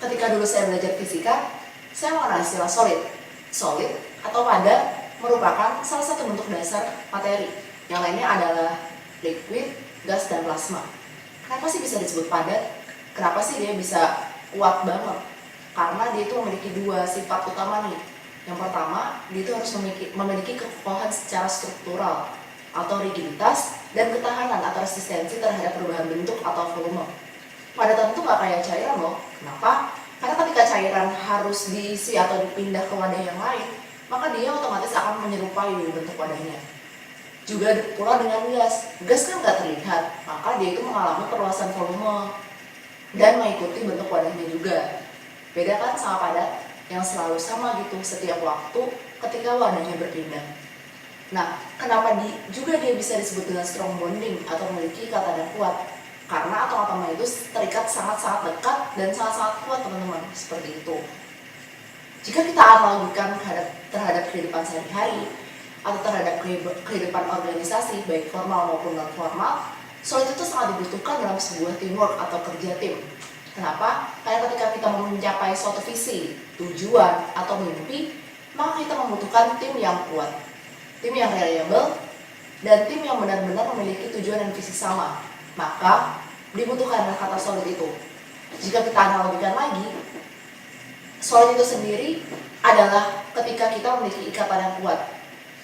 Ketika dulu saya belajar fisika, saya mengenal istilah solid. Solid atau padat merupakan salah satu bentuk dasar materi. Yang lainnya adalah liquid, gas, dan plasma. Kenapa sih bisa disebut padat? Kenapa sih dia bisa kuat banget? Karena dia itu memiliki dua sifat utama nih. Yang pertama, dia itu harus memiliki kekokohan secara struktural atau rigiditas dan ketahanan atau resistensi terhadap perubahan bentuk atau volume. Padatan itu nggak kayak cairan loh. Kenapa? Karena ketika cairan harus diisi atau dipindah ke wadah yang lain, maka dia otomatis akan menyerupai bentuk wadahnya. Juga pula dengan gas. Gas kan nggak terlihat, maka dia itu mengalami perluasan volume dan mengikuti bentuk wadahnya juga. Beda kan sama padat yang selalu sama gitu setiap waktu ketika wadahnya berpindah. Nah, kenapa juga dia bisa disebut dengan strong bonding atau memiliki ikatan yang kuat? Karena atom-atomnya itu terikat sangat-sangat dekat dan sangat-sangat kuat, teman-teman. Seperti itu. Jika kita analogikan terhadap kehidupan sehari-hari atau terhadap kehidupan organisasi, baik formal maupun non-formal, solid itu sangat dibutuhkan dalam sebuah teamwork atau kerja tim. Kenapa? Karena ketika kita mau mencapai suatu visi, tujuan, atau mimpi, maka kita membutuhkan tim yang kuat, tim yang reliable, dan tim yang benar-benar memiliki tujuan dan visi sama. Maka dibutuhkanlah kata solid itu. Jika kita analogikan lagi, solid itu sendiri adalah ketika kita memiliki ikatan yang kuat.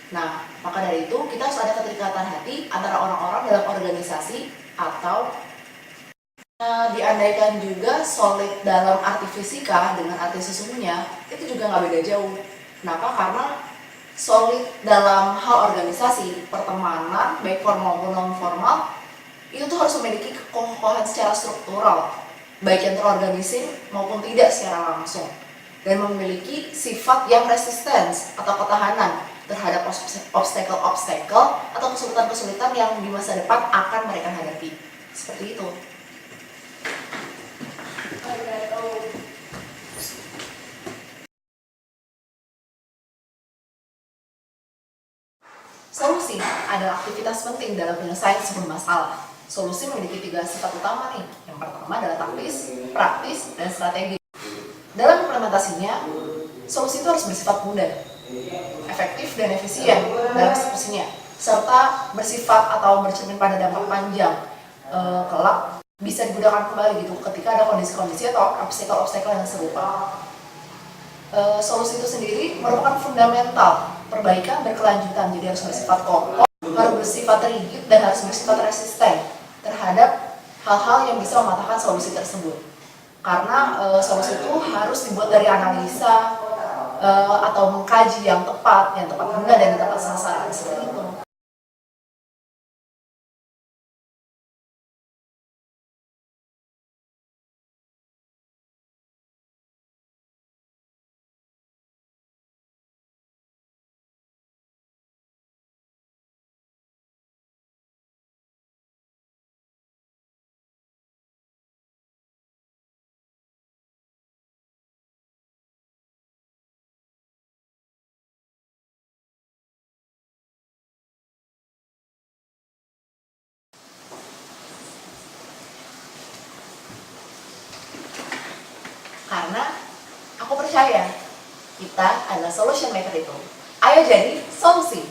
Nah, maka dari itu kita harus ada keterikatan hati antara orang-orang dalam organisasi atau diandaikan juga solid dalam arti fisika dengan arti sesungguhnya itu juga nggak beda jauh. Kenapa? Karena solid dalam hal organisasi, pertemanan, baik formal maupun non formal, itu tuh harus memiliki kekokohan secara struktural, baik yang terorganisir maupun tidak secara langsung, dan memiliki sifat yang resistance atau ketahanan terhadap obstacle atau kesulitan-kesulitan yang di masa depan akan mereka hadapi. Seperti itu. Solusi adalah aktivitas penting dalam penyelesaian sebuah masalah. Solusi memiliki 3 sifat utama nih. Yang pertama adalah taktis, praktis, dan strategi. Dalam implementasinya, solusi itu harus bersifat mudah, efektif, dan efisien dalam eksekusinya, serta bersifat atau bercermin pada dampak panjang kelak bisa digunakan kembali gitu ketika ada kondisi-kondisi atau obstacle yang serupa. Solusi itu sendiri merupakan fundamental perbaikan berkelanjutan, jadi harus bersifat kokoh, harus bersifat rigid, dan harus bersifat resisten terhadap hal-hal yang bisa mematahkan solusi tersebut. Karena solusi itu harus dibuat dari analisa atau mengkaji yang tepat guna dan tepat sasaran, seperti itu. Karena aku percaya kita adalah solution maker itu. Ayo jadi solusi.